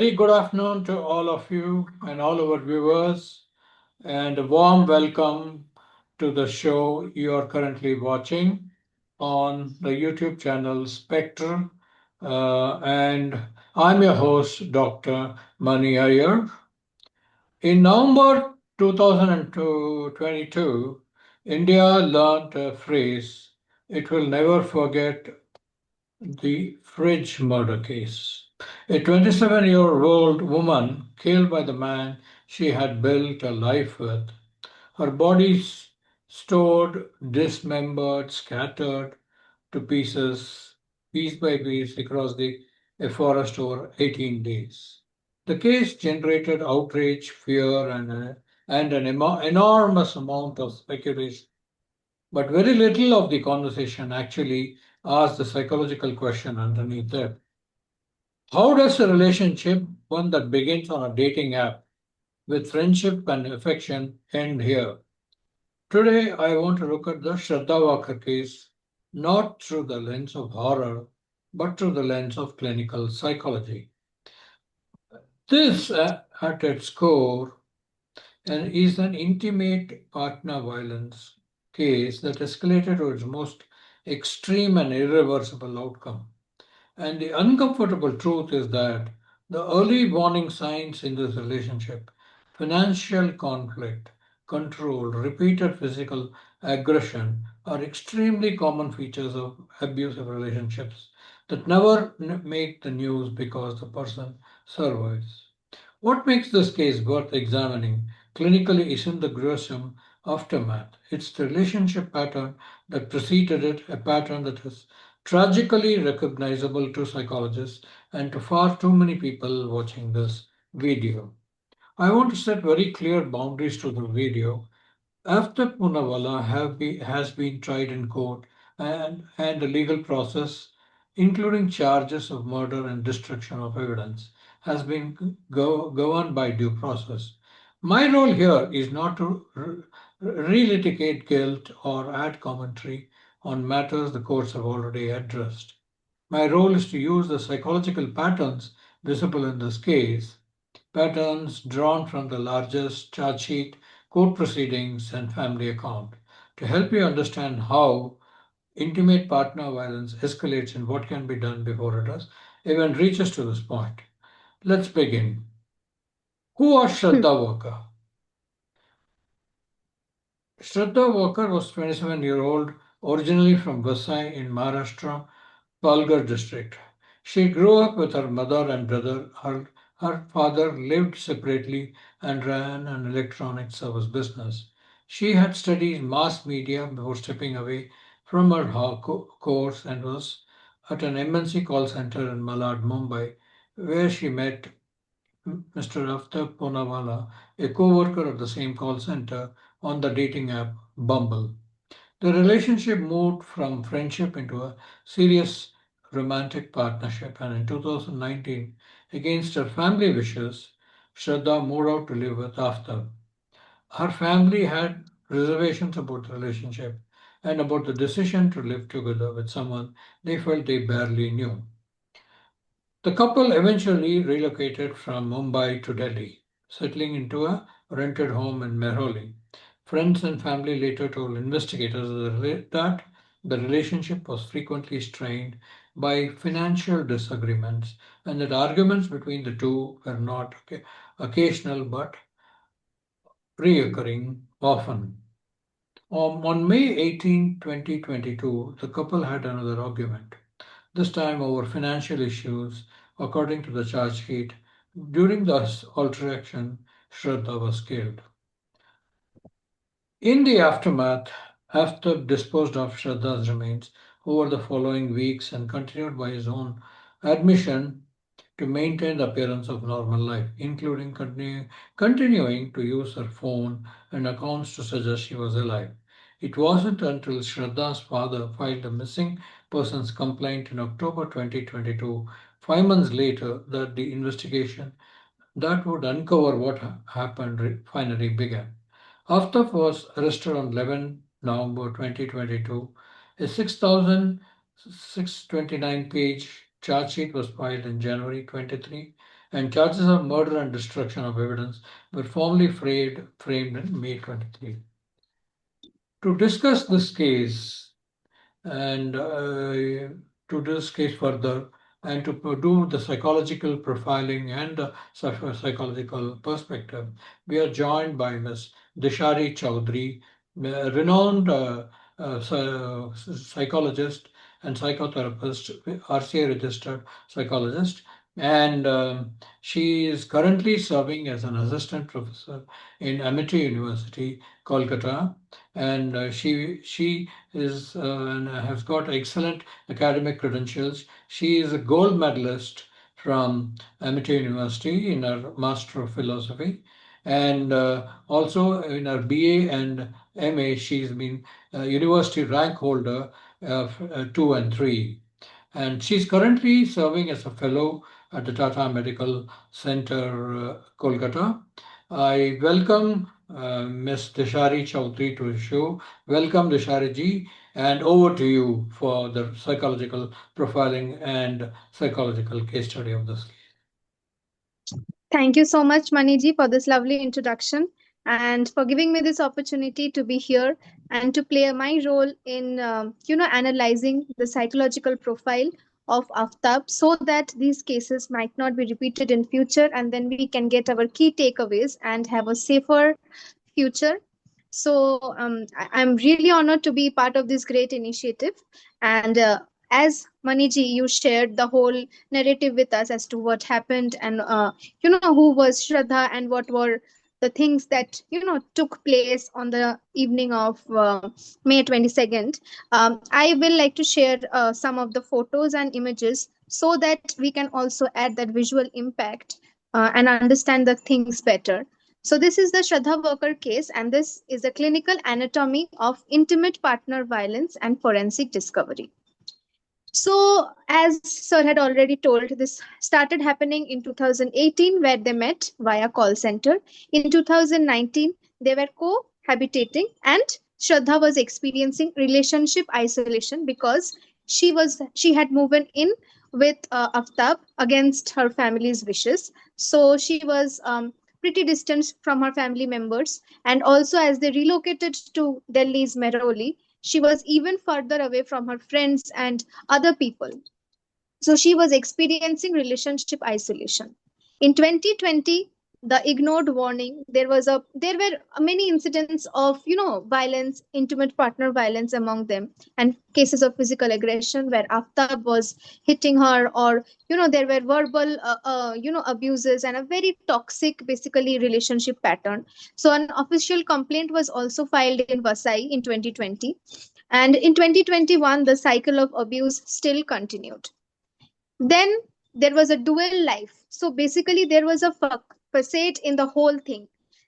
Very good afternoon to all of you and all our viewers, and a warm welcome to the show you are currently watching on the YouTube channel Spectrum. And I'm your host, Dr. Mani Iyer. In November 2022, India learned a phrase it will never forget: the fridge murder case. A 27-year-old woman killed by the man she had built a life with. Her body stored, dismembered, scattered to pieces, piece by piece, across a forest over 18 days. The case generated outrage, fear, and an enormous amount of speculation, but very little of the conversation actually asked the psychological question underneath it. How does a relationship, one that begins on a dating app with friendship and affection, end here? Today, I want to look at the Shraddha Walkar case not through the lens of horror, but through the lens of clinical psychology. This, at its core, is an intimate partner violence case that escalated to its most extreme and irreversible outcome. And the uncomfortable truth is that the early warning signs in this relationship, financial conflict, control, repeated physical aggression, are extremely common features of abusive relationships that never make the news because the person survives. What makes this case worth examining clinically isn't the gruesome aftermath, it's the relationship pattern that preceded it, a pattern that is tragically recognizable to psychologists and to far too many people watching this video. I want to set very clear boundaries to the video. After Poonawalla has been tried in court and the legal process, including charges of murder and destruction of evidence, has been governed by due process. My role here is not to relitigate guilt or add commentary on matters the courts have already addressed. My role is to use the psychological patterns visible in this case, patterns drawn from the largest charge sheet, court proceedings, and family account, to help you understand how intimate partner violence escalates and what can be done before it does, even reaches to this point. Let's begin. Who was Shraddha Walkar? Shraddha Walkar was 27-year-old, originally from Vasai in Maharashtra, Palghar district. She grew up with her mother and brother. Her father lived separately and ran an electronic service business. She had studied mass media before stepping away from her course and was at an MNC call center in Malad, Mumbai, where she met Mr. Aftab Poonawalla, a co-worker of the same call center, on the dating app Bumble. The relationship moved from friendship into a serious romantic partnership, and in 2019, against her family wishes, Shraddha moved out to live with Aftab. Her family had reservations about the relationship and about the decision to live together with someone they felt they barely knew. The couple eventually relocated from Mumbai to Delhi, settling into a rented home in Mehrauli. Friends and family later told investigators that the relationship was frequently strained by financial disagreements and that arguments between the two were not occasional but reoccurring often. On May 18, 2022, the couple had another argument, this time over financial issues, according to the charge sheet. During the altercation, Shraddha was killed. In the aftermath, after disposed of Shraddha's remains over the following weeks and continued by his own admission to maintain the appearance of normal life, including continuing to use her phone and accounts to suggest she was alive. It wasn't until Shraddha's father filed a missing persons complaint in October 2022, 5 months later, that the investigation that would uncover what happened finally began. Aftab was arrested on 11 November 2022. A 6,629 page charge sheet was filed in January 23, and charges of murder and destruction of evidence were formally framed in May 23. To discuss this case and to this case further, and to do the psychological profiling and the psychological perspective, we are joined by Ms. Dishari Choudhuri, a renowned psychologist and psychotherapist, RCA registered psychologist, and she is currently serving as an assistant professor in Amity University, Kolkata, and she is and has got excellent academic credentials. She is a gold medalist from Amity University in her Master of Philosophy, and also in her BA and MA, she's been a university rank holder of 2 and 3. And she's currently serving as a fellow at the Tata Medical Center, Kolkata. I welcome Ms. Dishari Choudhuri to the show. Welcome, Dishari ji, and over to you for the psychological profiling and psychological case study of this. Thank you so much, Maniji, for this lovely introduction and for giving me this opportunity to be here and to play my role in, analyzing the psychological profile of Aftab so that these cases might not be repeated in future, and then we can get our key takeaways and have a safer future. So I'm really honored to be part of this great initiative. And as Maniji, you shared the whole narrative with us as to what happened and who was Shraddha and what were the things that took place on the evening of May 22nd. I will like to share some of the photos and images so that we can also add that visual impact and understand the things better. So this is the Shraddha Walkar case, and this is a clinical anatomy of intimate partner violence and forensic discovery. So, as Sir had already told, this started happening in 2018, where they met via call center. In 2019, they were cohabitating, and Shraddha was experiencing relationship isolation because she had moved in with Aftab against her family's wishes. So she was pretty distant from her family members, and also as they relocated to Delhi's Mehrauli, she was even further away from her friends and other people. So she was experiencing relationship isolation. In 2020, the ignored warning, there were many incidents of violence, intimate partner violence among them, and cases of physical aggression where Aftab was hitting her, or there were verbal abuses and a very toxic basically relationship pattern. So an official complaint was also filed in Vasai in 2020, and in 2021 the cycle of abuse still continued. Then there was a dual life. So basically, there was a facade in the whole thing.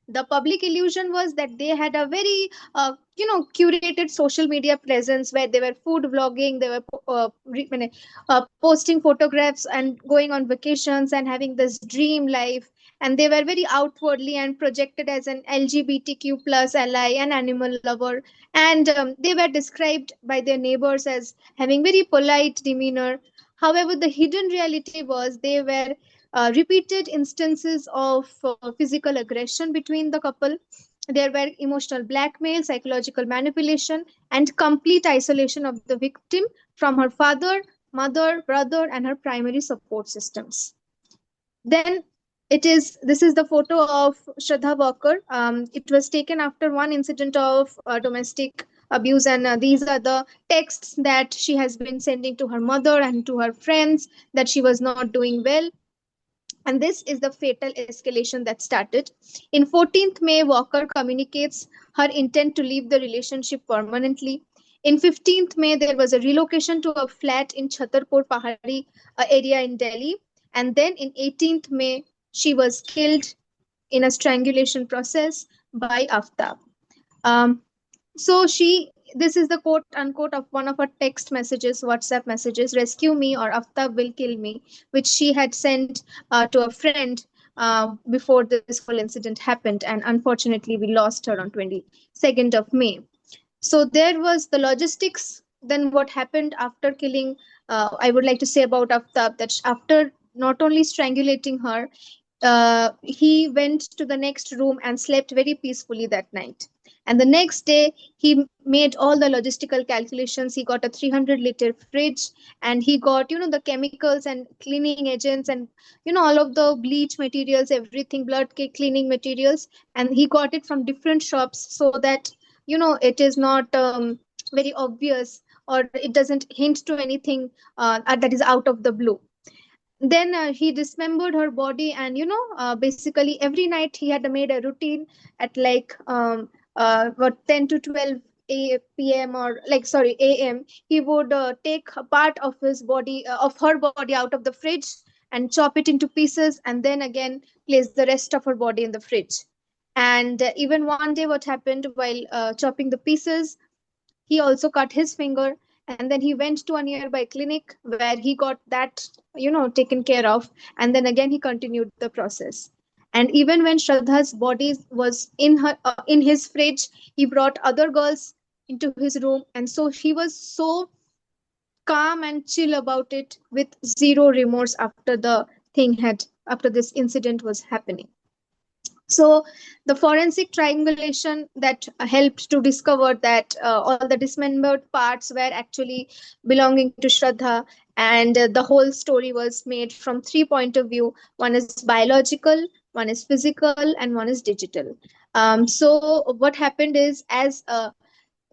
The public illusion was that they had a very, curated social media presence where they were food vlogging, they were posting photographs and going on vacations and having this dream life. And they were very outwardly and projected as an LGBTQ plus ally, an animal lover. And they were described by their neighbors as having very polite demeanor. However, the hidden reality was they were repeated instances of physical aggression between the couple. There were emotional blackmail, psychological manipulation, and complete isolation of the victim from her father, mother, brother, and her primary support systems. Then this is the photo of Shraddha Walkar. It was taken after one incident of domestic abuse, and these are the texts that she has been sending to her mother and to her friends that she was not doing well. And this is the fatal escalation that started. In 14th May, Walker communicates her intent to leave the relationship permanently. In 15th May, there was a relocation to a flat in Chhatarpur Pahari area in Delhi. And then in 18th May, she was killed in a strangulation process by Aftab. So this is the quote unquote of one of her text messages, WhatsApp messages, rescue me or Aftab will kill me, which she had sent to a friend before this whole incident happened. And unfortunately, we lost her on 22nd of May. So there was the logistics. Then what happened after killing, I would like to say about Aftab that after not only strangulating her, he went to the next room and slept very peacefully that night. And the next day, he made all the logistical calculations. He got a 300-liter fridge, and he got, the chemicals and cleaning agents, and, all of the bleach materials, everything, cleaning materials. And he got it from different shops so that, it is not very obvious, or it doesn't hint to anything that is out of the blue. Then he dismembered her body, and basically every night he had made a routine at like what 10 to 12 p.m., or like, sorry, am. He would take a part of his body, of her body, out of the fridge and chop it into pieces, and then again place the rest of her body in the fridge. And even one day, what happened while chopping the pieces, he also cut his finger, and then he went to a nearby clinic where he got that taken care of, and then again he continued the process. And even when Shraddha's body was in his fridge, he brought other girls into his room, and so he was so calm and chill about it, with zero remorse after this incident was happening. So the forensic triangulation that helped to discover that all the dismembered parts were actually belonging to Shraddha, and the whole story was made from three point of view. One is biological, one is physical, and one is digital. So what happened is, as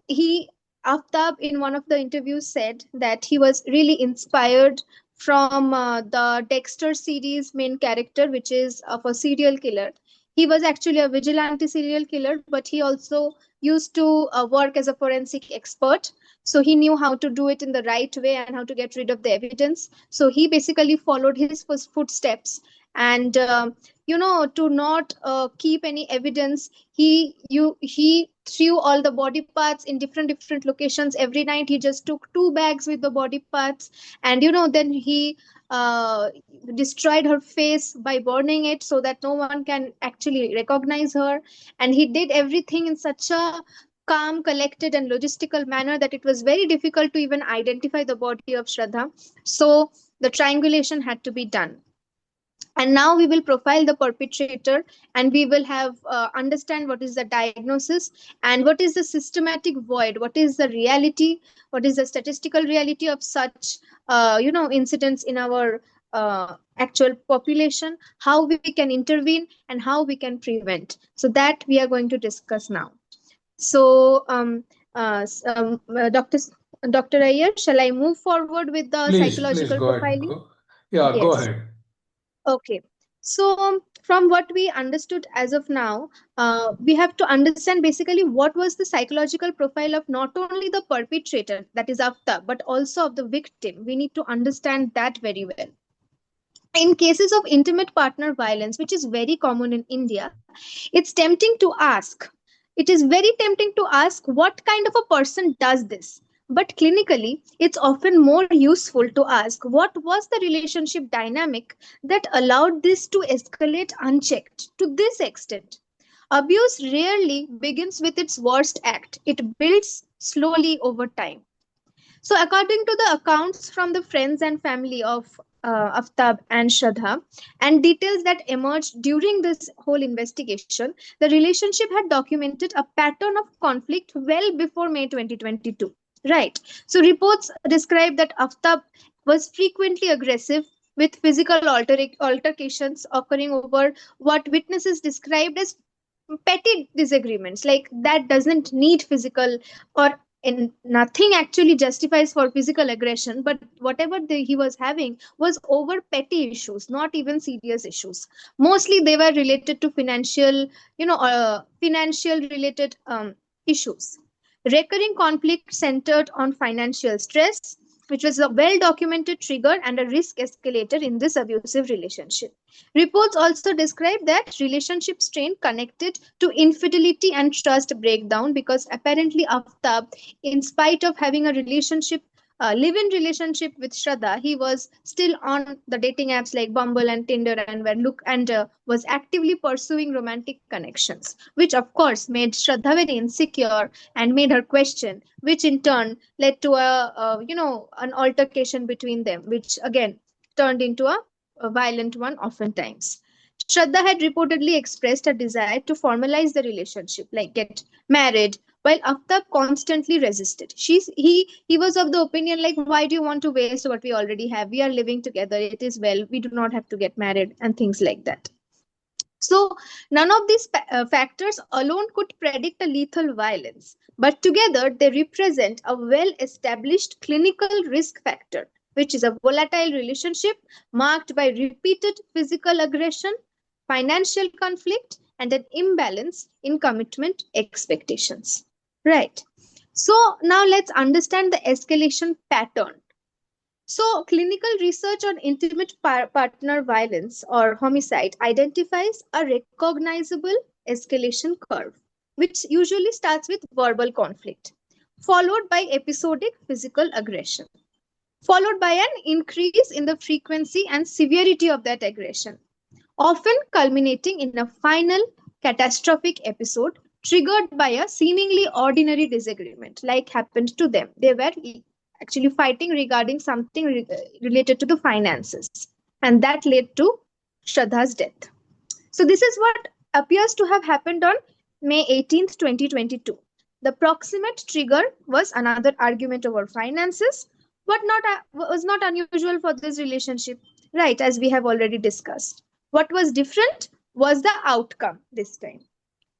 he Aftab in one of the interviews said that he was really inspired from the Dexter series main character, which is of a serial killer. He was actually a vigilante serial killer, but he also used to work as a forensic expert. So he knew how to do it in the right way and how to get rid of the evidence. So he basically followed his footsteps, and to not keep any evidence, he threw all the body parts in different locations. Every night he just took two bags with the body parts, and then he uh, destroyed her face by burning it so that no one can actually recognize her. And he did everything in such a calm, collected, and logistical manner that it was very difficult to even identify the body of Shraddha. So the triangulation had to be done. And now we will profile the perpetrator, and we will have understand what is the diagnosis, and what is the systematic void, what is the reality, what is the statistical reality of such incidents in our actual population, how we can intervene, and how we can prevent. So that we are going to discuss now. So Dr. Ayer, shall I move forward with the Please psychological go ahead. profiling? Yeah, go Yes. ahead. Okay. So, from what we understood as of now, we have to understand basically what was the psychological profile of not only the perpetrator, that is Aftab, but also of the victim. We need to understand that very well. In cases of intimate partner violence, which is very common in India, it's tempting to ask, it is very tempting to ask what kind of a person does this. But clinically, it's often more useful to ask what was the relationship dynamic that allowed this to escalate unchecked to this extent. Abuse rarely begins with its worst act, it builds slowly over time. So, according to the accounts from the friends and family of Aftab and Shraddha, and details that emerged during this whole investigation, the relationship had documented a pattern of conflict well before May 2022. Right. So, reports describe that Aftab was frequently aggressive, with physical altercations occurring over what witnesses described as petty disagreements, like that doesn't need physical, or and nothing actually justifies for physical aggression, but whatever he was having was over petty issues, not even serious issues. Mostly they were related to financial related issues. Recurring conflict centered on financial stress, which was a well documented trigger and a risk escalator in this abusive relationship. Reports also describe that relationship strain connected to infidelity and trust breakdown, because apparently Aftab, in spite of having a live-in relationship with Shraddha, he was still on the dating apps like Bumble and Tinder, and was actively pursuing romantic connections, which of course made Shraddha very insecure and made her question, which in turn led to an altercation between them, which again turned into a violent one oftentimes. Shraddha had reportedly expressed a desire to formalize the relationship, like get married, while Aftab constantly resisted. He was of the opinion like, why do you want to waste what we already have? We are living together. It is well. We do not have to get married and things like that. So none of these factors alone could predict a lethal violence, but together they represent a well-established clinical risk factor, which is a volatile relationship marked by repeated physical aggression, financial conflict, and an imbalance in commitment expectations. Right. So now let's understand the escalation pattern. So, clinical research on intimate partner violence or homicide identifies a recognizable escalation curve, which usually starts with verbal conflict, followed by episodic physical aggression, followed by an increase in the frequency and severity of that aggression, often culminating in a final catastrophic episode triggered by a seemingly ordinary disagreement, like happened to them. They were actually fighting regarding something related to the finances, and that led to Shraddha's death. So, this is what appears to have happened on May 18th, 2022. The proximate trigger was another argument over finances, but was not unusual for this relationship, right? As we have already discussed. What was different was the outcome this time.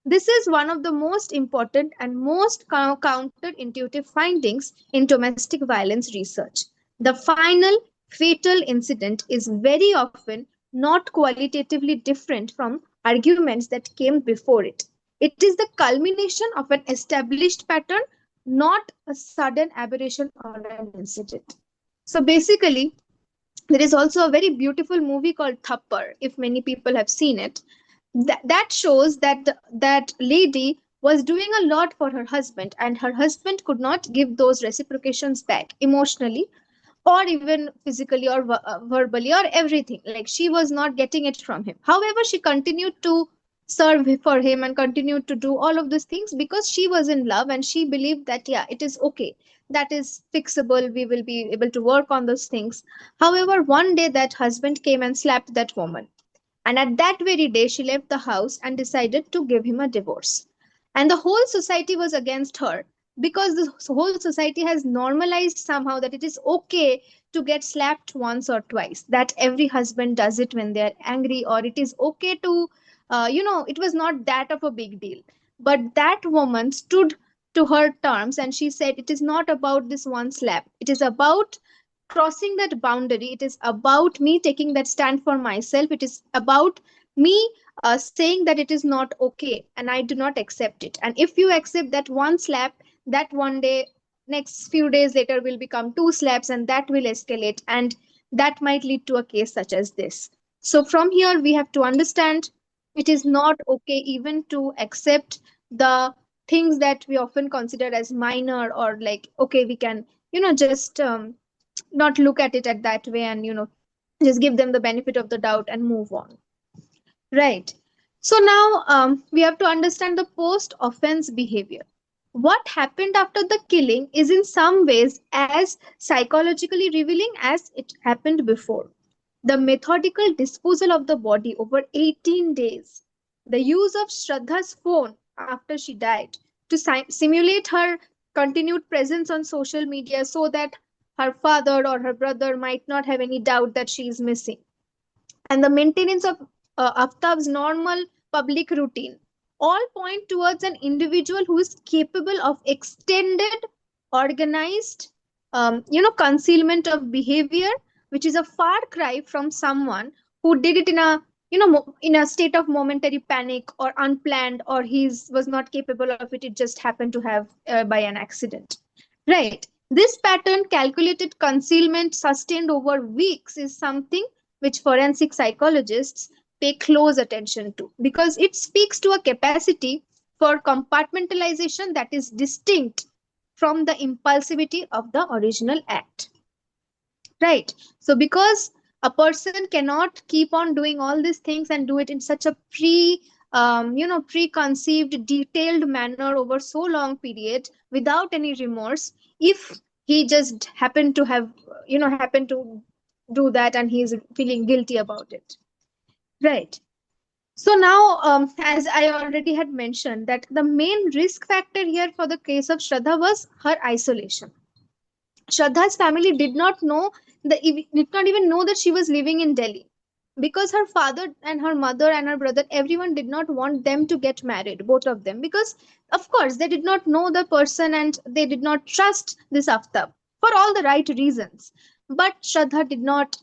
This is one of the most important and most counterintuitive findings in domestic violence research. The final fatal incident is very often not qualitatively different from arguments that came before it. It is the culmination of an established pattern, not a sudden aberration or an incident. So basically, there is also a very beautiful movie called Thappar, if many people have seen it. That shows that that lady was doing a lot for her husband, and her husband could not give those reciprocations back emotionally or even physically or verbally or everything. Like she was not getting it from him. However, she continued to serve for him and continued to do all of these things because she was in love and she believed that, yeah, it is okay. That is fixable. We will be able to work on those things. However, one day that husband came and slapped that woman. And at that very day, she left the house and decided to give him a divorce. And the whole society was against her because the whole society has normalized somehow that it is okay to get slapped once or twice, that every husband does it when they are angry, or it is okay to, it was not that of a big deal. But that woman stood to her terms and she said, it is not about this one slap. It is about crossing that boundary. It is about me taking that stand for myself. It is about me saying that it is not okay and I do not accept it. And if you accept that one slap, that one day, next few days later, will become two slaps and that will escalate. And that might lead to a case such as this. So, from here, we have to understand it is not okay even to accept the things that we often consider as minor, or like, okay, we can, just not look at it at that way and just give them the benefit of the doubt and move on, right? So now we have to understand the post offense behavior. What happened after the killing is in some ways as psychologically revealing as it happened before. The methodical disposal of the body over 18 days, the use of Shraddha's phone after she died to simulate her continued presence on social media so that her father or her brother might not have any doubt that she is missing, and the maintenance of Aftab's normal public routine all point towards an individual who is capable of extended, organized, concealment of behavior, which is a far cry from someone who did it in a in a state of momentary panic or unplanned, or he was not capable of it. It just happened to have by an accident, right? This pattern, calculated concealment sustained over weeks, is something which forensic psychologists pay close attention to because it speaks to a capacity for compartmentalization that is distinct from the impulsivity of the original act. Right. So, because a person cannot keep on doing all these things and do it in such a preconceived, detailed manner over so long period without any remorse, if he just happened to have, happened to do that and he is feeling guilty about it. Right. So now, as I already had mentioned, that the main risk factor here for the case of Shraddha was her isolation. Shraddha's family did not even know that she was living in Delhi, because her father and her mother and her brother, everyone did not want them to get married, both of them, because of course they did not know the person and they did not trust this Aftab for all the right reasons. But Shraddha did not,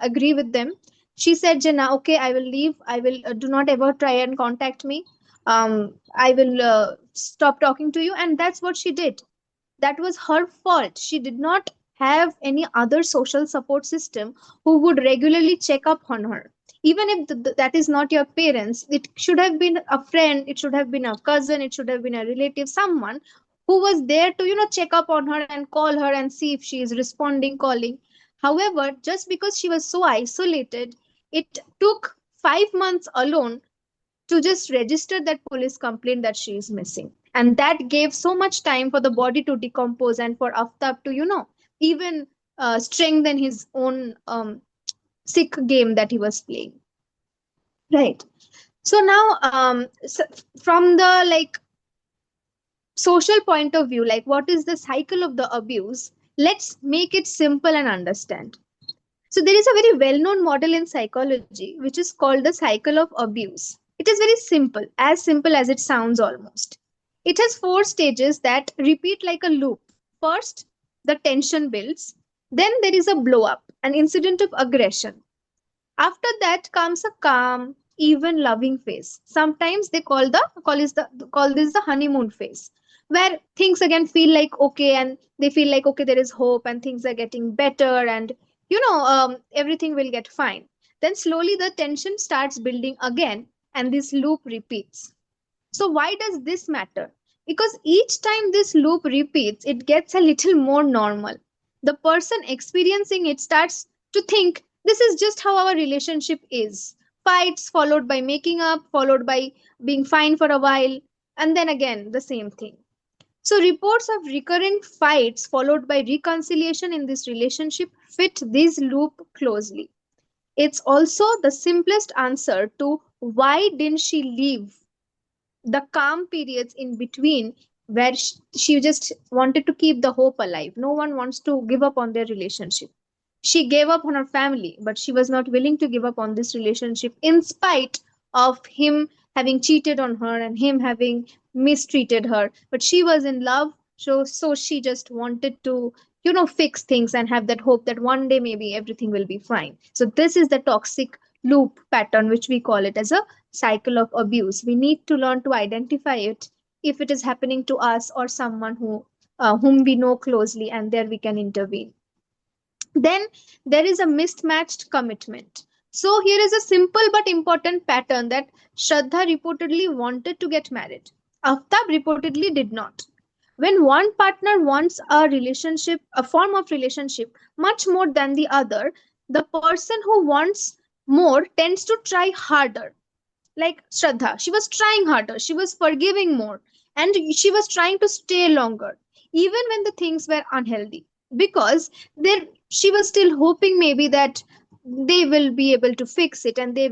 agree with them. She said, Jana, okay, I will leave. I will do not ever try and contact me. I will stop talking to you, and that's what she did. That was her fault. She did not have any other social support system who would regularly check up on her. Even if that is not your parents, it should have been a friend, it should have been a cousin, it should have been a relative, someone who was there to, check up on her and call her and see if she is responding, calling. However, just because she was so isolated, it took 5 months alone to just register that police complaint that she is missing. And that gave so much time for the body to decompose and for Aftab to, even strengthen his own sick game that he was playing. Right. So now, from the social point of view, like what is the cycle of the abuse? Let's make it simple and understand. So there is a very well-known model in psychology which is called the cycle of abuse. It is very simple as it sounds almost. It has 4 stages that repeat like a loop. First, the tension builds. Then there is a blow up, an incident of aggression. After that comes a calm, even loving phase. Sometimes they call this the honeymoon phase, where things again feel like okay, and they feel like okay, there is hope, and things are getting better, and everything will get fine. Then slowly the tension starts building again, and this loop repeats. So why does this matter? Because each time this loop repeats, it gets a little more normal. The person experiencing it starts to think this is just how our relationship is. Fights followed by making up, followed by being fine for a while, and then again the same thing. So reports of recurrent fights followed by reconciliation in this relationship fit this loop closely. It's also the simplest answer to why didn't she leave. The calm periods in between, where she just wanted to keep the hope alive. No one wants to give up on their relationship. She gave up on her family, but she was not willing to give up on this relationship in spite of him having cheated on her and him having mistreated her. But she was in love, so she just wanted to, fix things and have that hope that one day maybe everything will be fine. So this is the toxic loop pattern, which we call it as a cycle of abuse. We need to learn to identify it if it is happening to us or someone whom we know closely, and there we can intervene. Then there is a mismatched commitment. So here is a simple but important pattern that Shraddha reportedly wanted to get married. Aftab reportedly did not. When one partner wants a form of relationship much more than the other, the person who wants more tends to try harder. Like Shraddha, she was trying harder, she was forgiving more, and she was trying to stay longer, even when the things were unhealthy, because there she was still hoping maybe that they will be able to fix it and she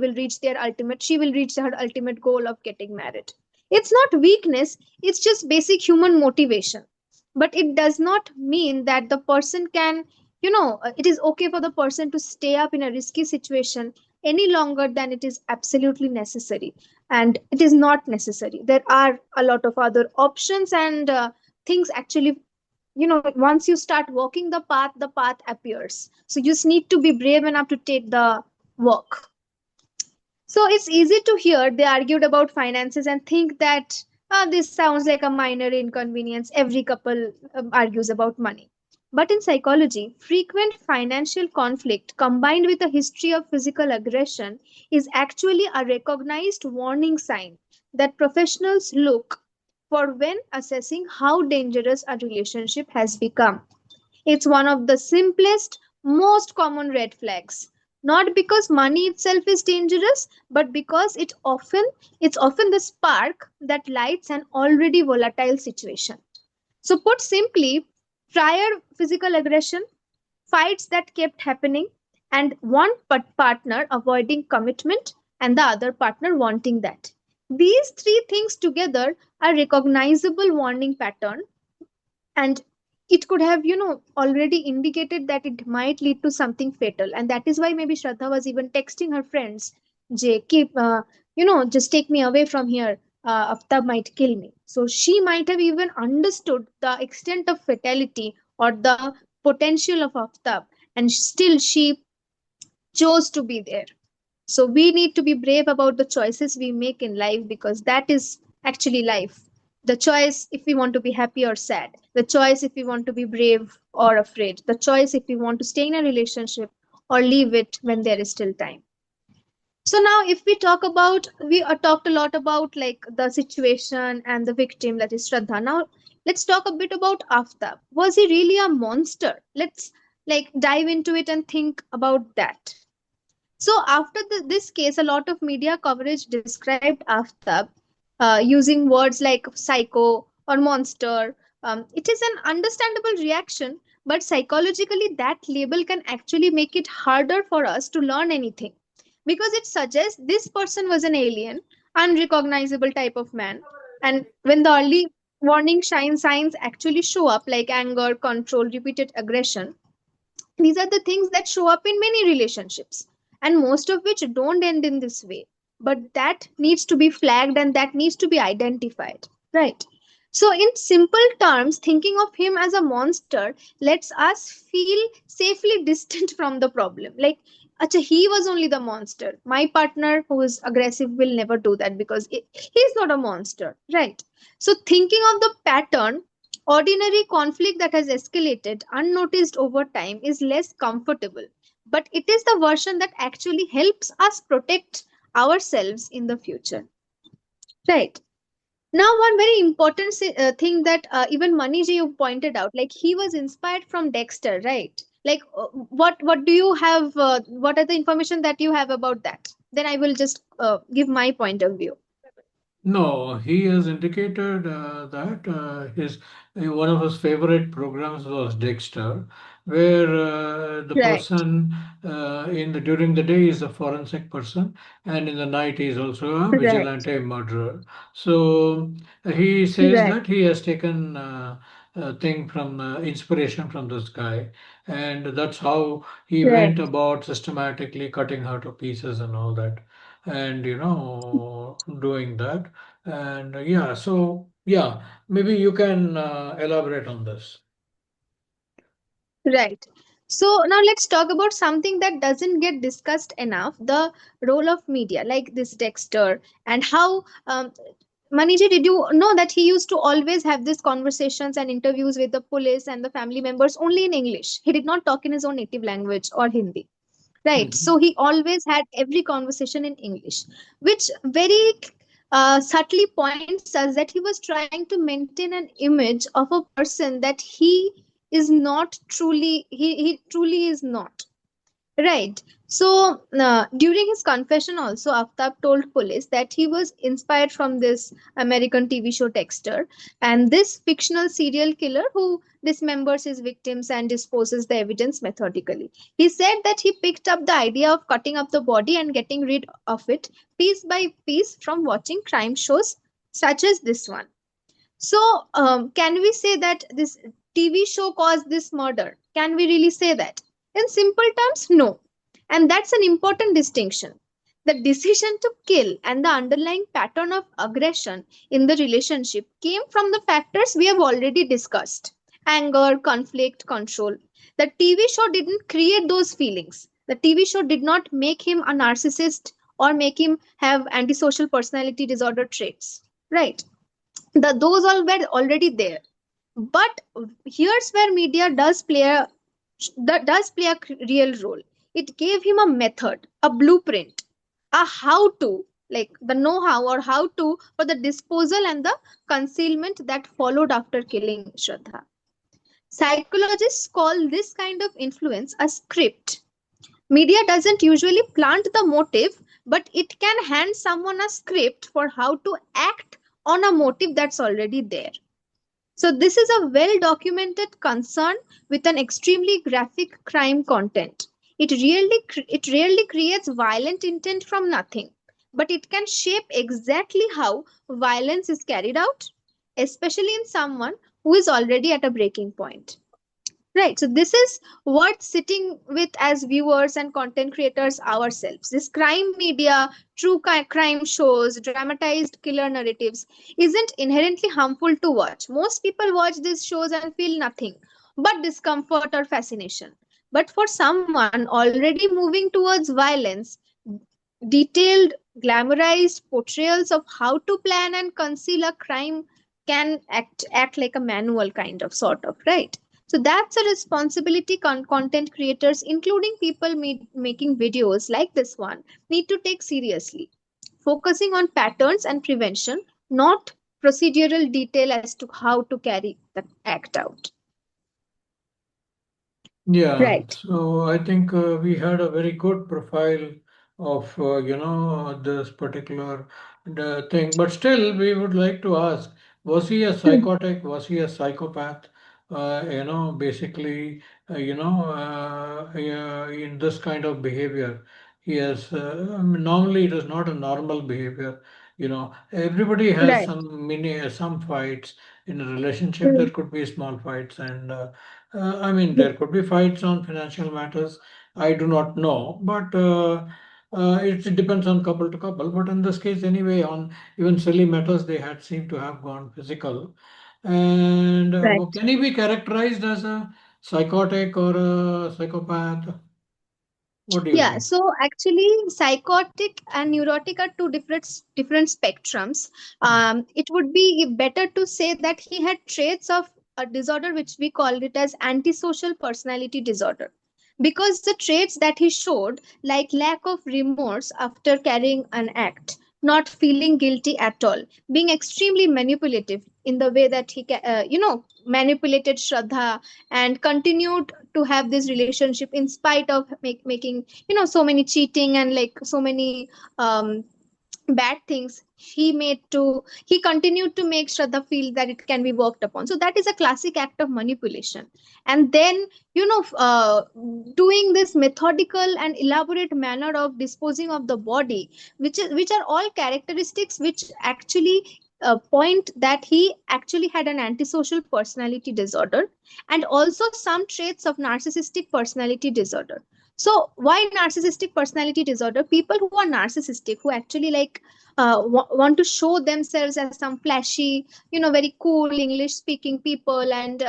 will reach her ultimate goal of getting married. It's not weakness, it's just basic human motivation. But it does not mean that the person can, it is okay for the person to stay up in a risky situation any longer than it is absolutely necessary. And it is not necessary. There are a lot of other options, and things actually, once you start walking the path appears. So you just need to be brave enough to take the walk. So it's easy to hear they argued about finances and think that this sounds like a minor inconvenience. Every couple argues about money. But in psychology, frequent financial conflict combined with a history of physical aggression is actually a recognized warning sign that professionals look for when assessing how dangerous a relationship has become. It's one of the simplest, most common red flags. Not because money itself is dangerous, but because it's often the spark that lights an already volatile situation. So put simply, prior physical aggression, fights that kept happening, and one partner avoiding commitment and the other partner wanting that. These three things together are recognizable warning pattern, and it could have already indicated that it might lead to something fatal, and that is why maybe Shraddha was even texting her friends, Jay, keep just take me away from here, Aftab might kill me. So she might have even understood the extent of fatality or the potential of Aftab, and still she chose to be there. So we need to be brave about the choices we make in life, because that is actually life. The choice if we want to be happy or sad, the choice if we want to be brave or afraid, the choice if we want to stay in a relationship or leave it when there is still time. So now if we talk about, we talked a lot about like the situation and the victim, that is Shraddha. Now let's talk a bit about Aftab. Was he really a monster? Let's like dive into it and think about that. So after this case, a lot of media coverage described Aftab using words like psycho or monster. It is an understandable reaction, but psychologically, that label can actually make it harder for us to learn anything, because it suggests this person was an alien, unrecognizable type of man. And when the early warning signs actually show up, like anger, control, repeated aggression, these are the things that show up in many relationships, and most of which don't end in this way. But that needs to be flagged and that needs to be identified, right? So, in simple terms, thinking of him as a monster lets us feel safely distant from the problem. Like, acha, he was only the monster. My partner who is aggressive will never do that because he's not a monster, right? So, thinking of the pattern, ordinary conflict that has escalated unnoticed over time is less comfortable, but it is the version that actually helps us protect ourselves in the future. Right. Now, one very important thing that even Maniji you pointed out, like he was inspired from Dexter, right? Like, what do you have? What are the information that you have about that? Then I will just give my point of view. No, he has indicated that his one of his favorite programs was Dexter, where the Right. person in the during the day is a forensic person, and in the night he is also a Right. vigilante murderer. So he says Right. that he has taken a thing from inspiration from this guy, and that's how he went Right. about systematically cutting her to pieces and all that, and doing that. And yeah, so yeah, maybe you can elaborate on this. Right. So now let's talk about something that doesn't get discussed enough, the role of media, like this Dexter, and how Maniji, did you know that he used to always have these conversations and interviews with the police and the family members only in English? He did not talk in his own native language or Hindi. Right. Mhm. So he always had every conversation in English, which very subtly points us that he was trying to maintain an image of a person that he truly is not. Right. So during his confession, also, Aftab told police that he was inspired from this American TV show Dexter and this fictional serial killer who dismembers his victims and disposes the evidence methodically. He said that he picked up the idea of cutting up the body and getting rid of it piece by piece from watching crime shows such as this one. So, can we say that this TV show caused this murder? Can we really say that? In simple terms, no. And that's an important distinction. The decision to kill and the underlying pattern of aggression in the relationship came from the factors we have already discussed: anger, conflict, control. The TV show didn't create those feelings. The TV show did not make him a narcissist or make him have antisocial personality disorder traits. Right? Those all were already there, but here's where media does play a real role. It gave him a method, a blueprint, a how to, like the know how or how to for the disposal and the concealment that followed after killing Shraddha. Psychologists call this kind of influence a script. Media doesn't usually plant the motive, but it can hand someone a script for how to act on a motive that's already there. So, this is a well documented concern with an extremely graphic crime content. It rarely creates violent intent from nothing, but it can shape exactly how violence is carried out, especially in someone who is already at a breaking point. Right. So this is what sitting with as viewers and content creators ourselves. This crime media, crime shows, dramatized killer narratives isn't inherently harmful to watch. Most people watch these shows and feel nothing but discomfort or fascination. But for someone already moving towards violence, detailed, glamorized portrayals of how to plan and conceal a crime can act like a manual kind of sort of, right? So that's a responsibility content creators, including people making videos like this one, need to take seriously, focusing on patterns and prevention, not procedural detail as to how to carry the act out. Yeah, Right. so I think we had a very good profile of this particular the thing, but still we would like to ask: was he a Hmm. psychotic? Was he a psychopath? Basically, in this kind of behavior, he has normally it is not a normal behavior. Everybody has Right. some fights in a relationship. Hmm. There could be small fights and. I mean, there could be fights on financial matters. I do not know, but it depends on couple to couple. But in this case, anyway, on even silly matters, they had seemed to have gone physical. And Right. can he be characterized as a psychotic or a psychopath? What do you Yeah, think? so actually, psychotic and neurotic are two different spectrums. It would be better to say that he had traits of a disorder which we call it as antisocial personality disorder, because the traits that he showed, like lack of remorse after carrying an act, not feeling guilty at all, being extremely manipulative in the way that manipulated Shraddha and continued to have this relationship in spite of making so many cheating and like so many um, bad things. He continued to make Shraddha feel that it can be worked upon. So that is a classic act of manipulation. And then doing this methodical and elaborate manner of disposing of the body, which are all characteristics which actually point that he actually had an antisocial personality disorder, and also some traits of narcissistic personality disorder. So why narcissistic personality disorder? People who are narcissistic, who actually like want to show themselves as some flashy, very cool English speaking people, and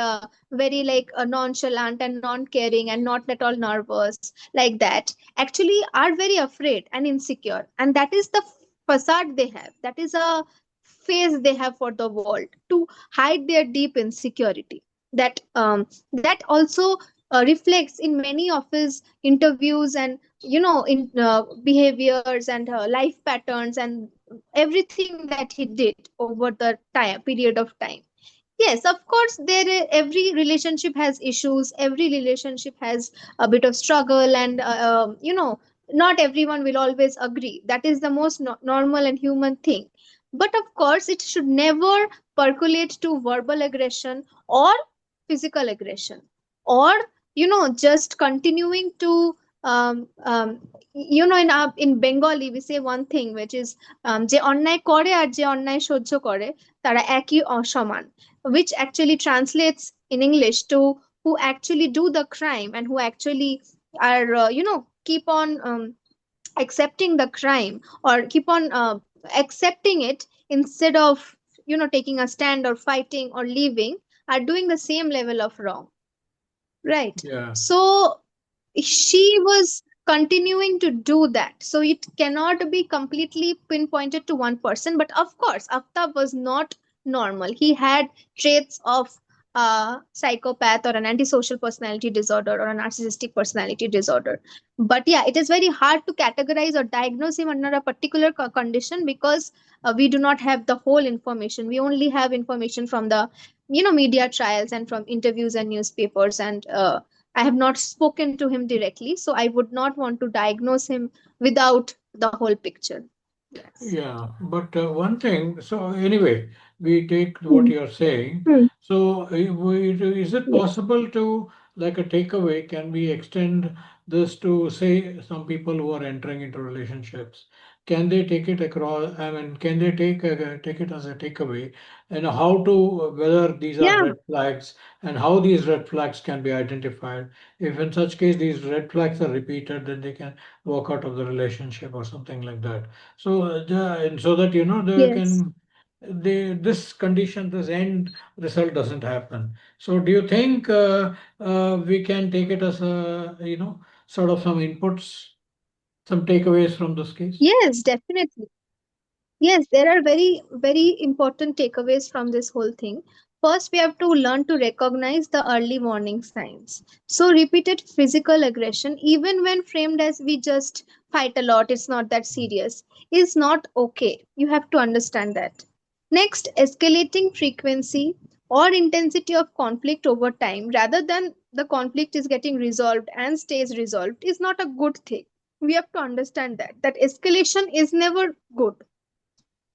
very like nonchalant and non caring and not at all nervous like that, actually are very afraid and insecure, and that is the facade they have, that is a face they have for the world to hide their deep insecurity. That also reflects in many of his interviews and in behaviors and life patterns and everything that he did over the period of time. Yes, of course, every relationship has issues. Every relationship has a bit of struggle, and not everyone will always agree. That is the most normal and human thing. But of course, it should never percolate to verbal aggression or physical aggression, or just continuing to in Bengali we say one thing, which is যে অন্যায় করে আর যে অন্যায় সহ্য করে তারা একই সমান, which actually translates in English to who actually do the crime and who actually are keep on accepting the crime, or keep on accepting it instead of taking a stand or fighting or leaving, are doing the same level of wrong. Right. Yeah. So she was continuing to do that. So it cannot be completely pinpointed to one person. But of course, Aftab was not normal. He had traits of a psychopath or an antisocial personality disorder or a narcissistic personality disorder. But yeah, it is very hard to categorize or diagnose him under a particular condition, because we do not have the whole information. We only have information from the media trials and from interviews and newspapers, and I have not spoken to him directly, so I would not want to diagnose him without the whole picture. Yes. Yeah, but one thing, so anyway, we take what Hmm. you're saying. Hmm. So, is it Yes. possible to like a takeaway, can we extend this to, say, some people who are entering into relationships? Can they take it across? I mean, can they take it as a takeaway, and how to, whether these are Yeah, red flags and how these red flags can be identified? If in such case these red flags are repeated, then they can walk out of the relationship or something like that. So, and so that they yes. can, this condition, this end result doesn't happen. So, do you think we can take it as a, sort of some inputs, some takeaways from this case? Yes, definitely. Yes, there are very, very important takeaways from this whole thing. First, we have to learn to recognize the early warning signs. So, repeated physical aggression, even when framed as we just fight a lot, it's not that serious, is not okay. You have to understand that. Next, escalating frequency or intensity of conflict over time rather than the conflict is getting resolved and stays resolved is not a good thing. We have to understand that escalation is never good.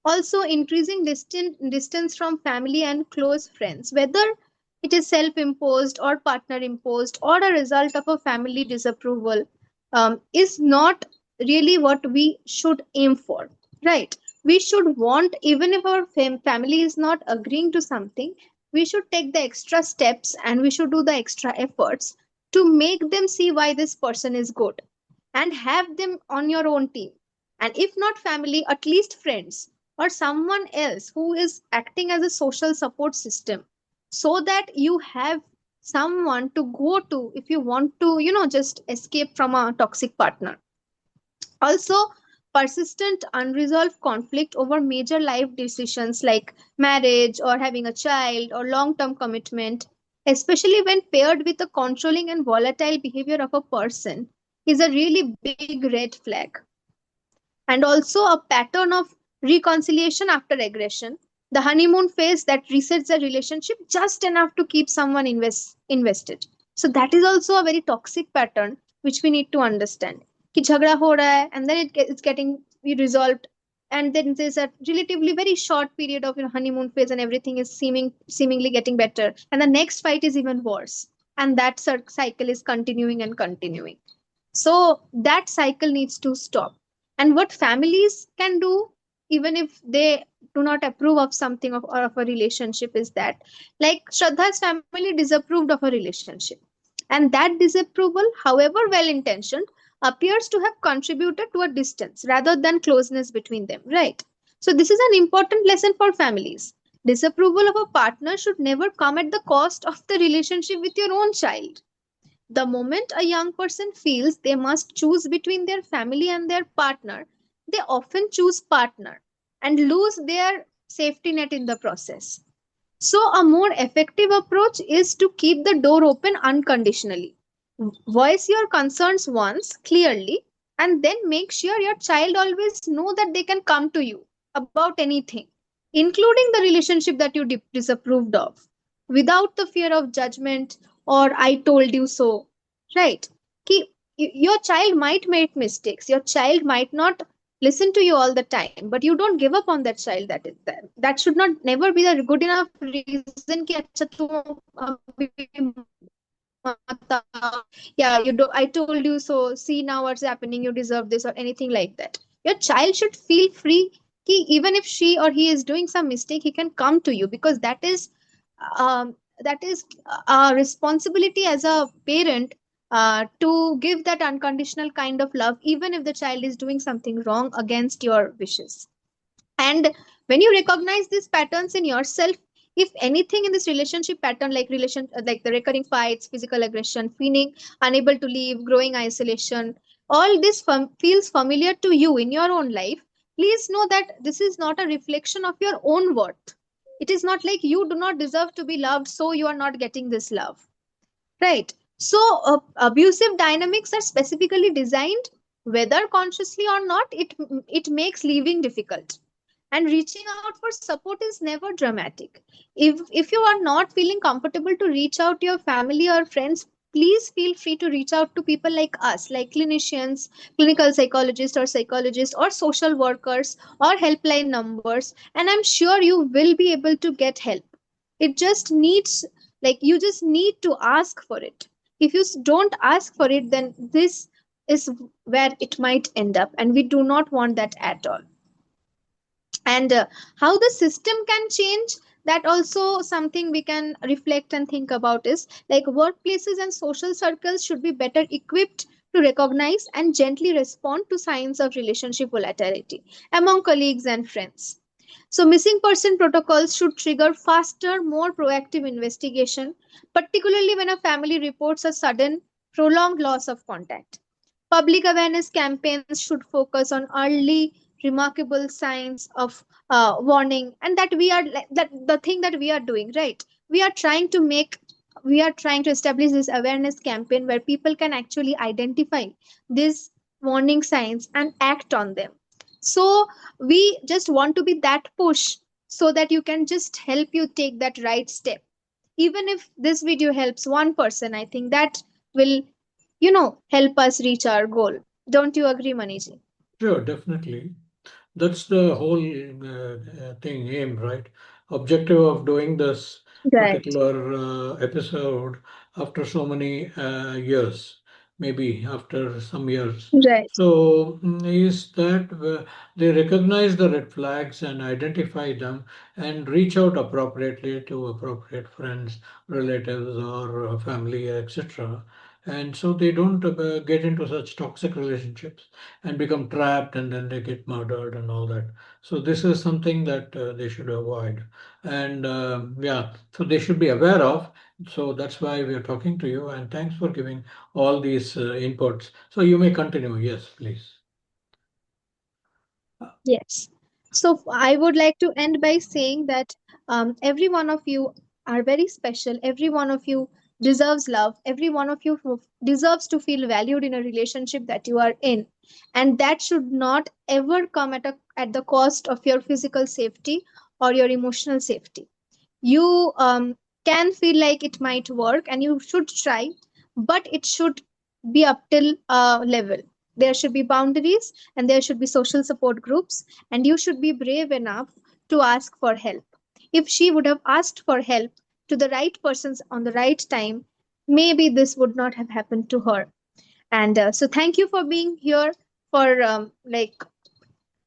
Also, increasing distance from family and close friends, whether it is self imposed or partner imposed or a result of a family disapproval, is not really what we should aim for, right? We should want, even if our family is not agreeing to something, we should take the extra steps and we should do the extra efforts to make them see why this person is good and have them on your own team. And if not family, at least friends or someone else who is acting as a social support system, so that you have someone to go to if you want to, just escape from a toxic partner. Also, persistent unresolved conflict over major life decisions like marriage or having a child or long term commitment, especially when paired with the controlling and volatile behavior of a person, is a really big red flag. And also a pattern of reconciliation after aggression, the honeymoon phase that resets the relationship just enough to keep someone invested. So that is also a very toxic pattern which we need to understand. Ki jhagda ho raha hai, and then it's getting resolved, and then there's a relatively very short period of honeymoon phase and everything is seemingly getting better, and the next fight is even worse, and that cycle is continuing and continuing. So that cycle needs to stop. And what families can do, even if they do not approve of something or of a relationship, is that, like Shraddha's family disapproved of a relationship. And that disapproval, however well intentioned, appears to have contributed to a distance rather than closeness between them, right? So, this is an important lesson for families. Disapproval of a partner should never come at the cost of the relationship with your own child. The moment a young person feels they must choose between their family and their partner, they often choose partner and lose their safety net in the process. So, a more effective approach is to keep the door open unconditionally. Voice your concerns once clearly, and then make sure your child always know that they can come to you about anything, including the relationship that you disapproved of, without the fear of judgment or I told you so. Right? Your child might make mistakes. Your child might not listen to you all the time, but you don't give up on that child. That should not never be the good enough reason ki acha tum mata, yeah, you do, I told you so, see now what's happening, you deserve this, or anything like that. Your child should feel free ki even if she or he is doing some mistake, he can come to you, because that is a responsibility as a parent, to give that unconditional kind of love even if the child is doing something wrong against your wishes. And when you recognize these patterns in yourself, if anything in this relationship pattern, like the recurring fights, physical aggression, feeling unable to leave, growing isolation, all this feels familiar to you in your own life, please know that this is not a reflection of your own worth. It is not like you do not deserve to be loved, so you are not getting this love. Right. So, abusive dynamics are specifically designed, whether consciously or not, it makes leaving difficult. And reaching out for support is never dramatic. If you are not feeling comfortable to reach out to your family or friends, please feel free to reach out to people like us, like clinicians, clinical psychologists, or social workers, or helpline numbers, and I'm sure you will be able to get help. It just needs, like, you just need to ask for it. If you don't ask for it, then this is where it might end up, and we do not want that at all. And how the system can change, that also something we can reflect and think about, is like workplaces and social circles should be better equipped to recognize and gently respond to signs of relationship volatility among colleagues and friends. So missing person protocols should trigger faster, more proactive investigation, particularly when a family reports a sudden prolonged loss of contact. Public awareness campaigns should focus on early remarkable signs of warning, and that we are that the thing that we are doing right, we are trying to make, we are trying to establish this awareness campaign where people can actually identify these warning signs and act on them. So we just want to be that push, so that you can just help you take that right step. Even if this video helps one person, I think that will, help us reach our goal. Don't you agree, Maniji? Sure, definitely. That's the whole thing, aim, right? Objective of doing this Right, particular episode after so many years, maybe after some years. right, So, is that they recognize the red flags and identify them and reach out appropriately to appropriate friends, relatives, or family, etc. And so they don't get into such toxic relationships and become trapped and then they get murdered and all that. So this is something that they should avoid. And yeah, so they should be aware of. So that's why we are talking to you. And thanks for giving all these inputs. So you may continue. Yes, please. yes. So I would like to end by saying that every one of you are very special. Every one of you deserves love. Every one of you deserves to feel valued in a relationship that you are in, and that should not ever come at the cost of your physical safety or your emotional safety. You can feel like it might work and you should try, but it should be up till a level. There should be boundaries, and there should be social support groups, and you should be brave enough to ask for help. If she would have asked for help to the right persons on the right time, maybe this would not have happened to her. And so thank you for being here, for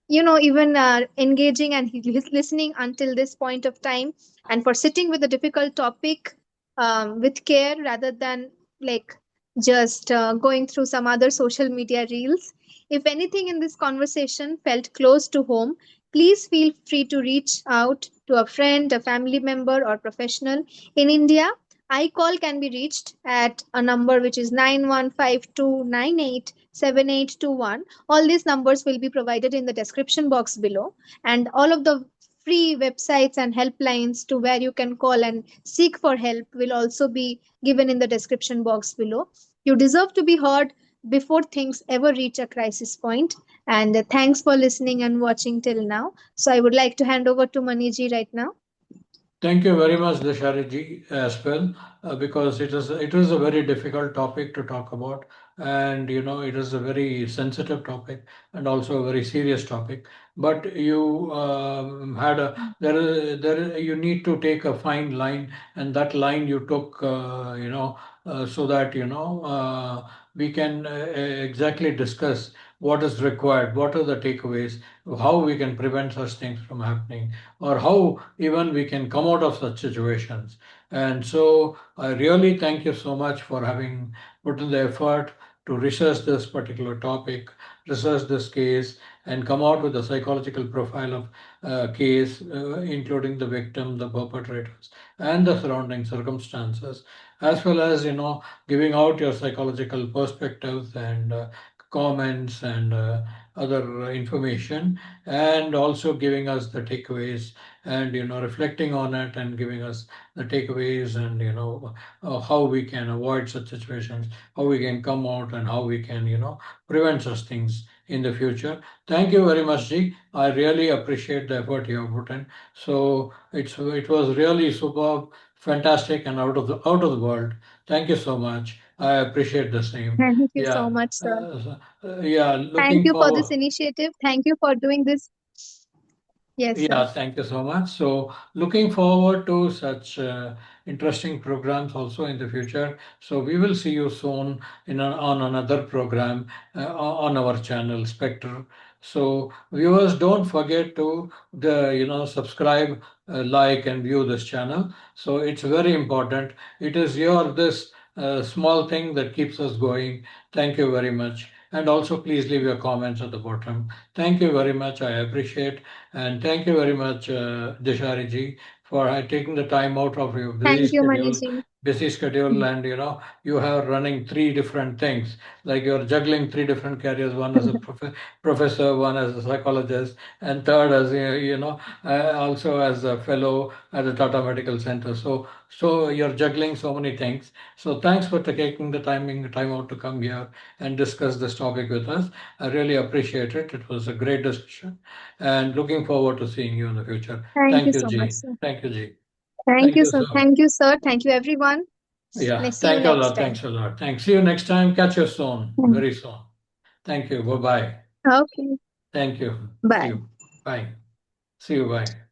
even engaging and listening until this point of time, and for sitting with a difficult topic with care, rather than like just going through some other social media reels. If anything in this conversation felt close to home, please feel free to reach out to a friend, a family member, or professional. In India, iCall can be reached at a number which is 9152987821. All these numbers will be provided in the description box below, and all of the free websites and helplines to where you can call and seek for help will also be given in the description box below. You deserve to be heard before things ever reach a crisis point. And thanks for listening and watching till now. So I would like to hand over to Maniji right now. Thank you very much, Dishari ji, as well, because it is a very difficult topic to talk about, and it is a very sensitive topic and also a very serious topic. But you had a there you need to take a fine line, and that line you took, so that we can exactly discuss what is required, what are the takeaways, how we can prevent such things from happening, or how even we can come out of such situations. And so I really thank you so much for having put in the effort to research this particular topic, research this case, and come out with a psychological profile of case, including the victim, the perpetrators, and the surrounding circumstances, as well as giving out your psychological perspectives and comments and other information, and also giving us the takeaways and reflecting on it and giving us the takeaways and how we can avoid such situations, how we can come out, and how we can prevent such things in the future. Thank you very much, Ji. I really appreciate the effort you have put in. So it was really superb, fantastic, and out of the world. Thank you so much. I appreciate the same. Thank you so Yeah. much, sir. Yeah, Thank looking you for this forward. initiative. Thank you for doing this. Yes, sir. Yeah, thank you so much. So, looking forward to such interesting programs also in the future. So, we will see you soon on another program on our channel, Spectre. So, viewers, don't forget to subscribe, like, and view this channel. So, it's very important. It is your this small thing that keeps us going. Thank you very much. And also, please leave your comments at the bottom. Thank you very much. I appreciate. And thank you very much, Dishari ji, for taking the time out of your Thank you, Maniji. busy schedule, and you have running three different things, like you're juggling three different careers: one as a professor, one as a psychologist, and third as also as a fellow at the Tata Medical Center. So you're juggling so many things. So thanks for taking the time out to come here and discuss this topic with us. I really appreciate it. It was a great discussion and looking forward to seeing you in the future. Thank you Thank you, so much, Ji. sir. Thank you, Ji. Thank Thank you, you, sir. sir. Thank you, sir. Thank you, everyone. Yeah, See you thank you a next lot. time. Thanks a lot. Thanks. See you next time. Catch you soon, very soon. Thank you. Bye bye. Okay. Thank you. See Bye. you. Bye. See you. Bye.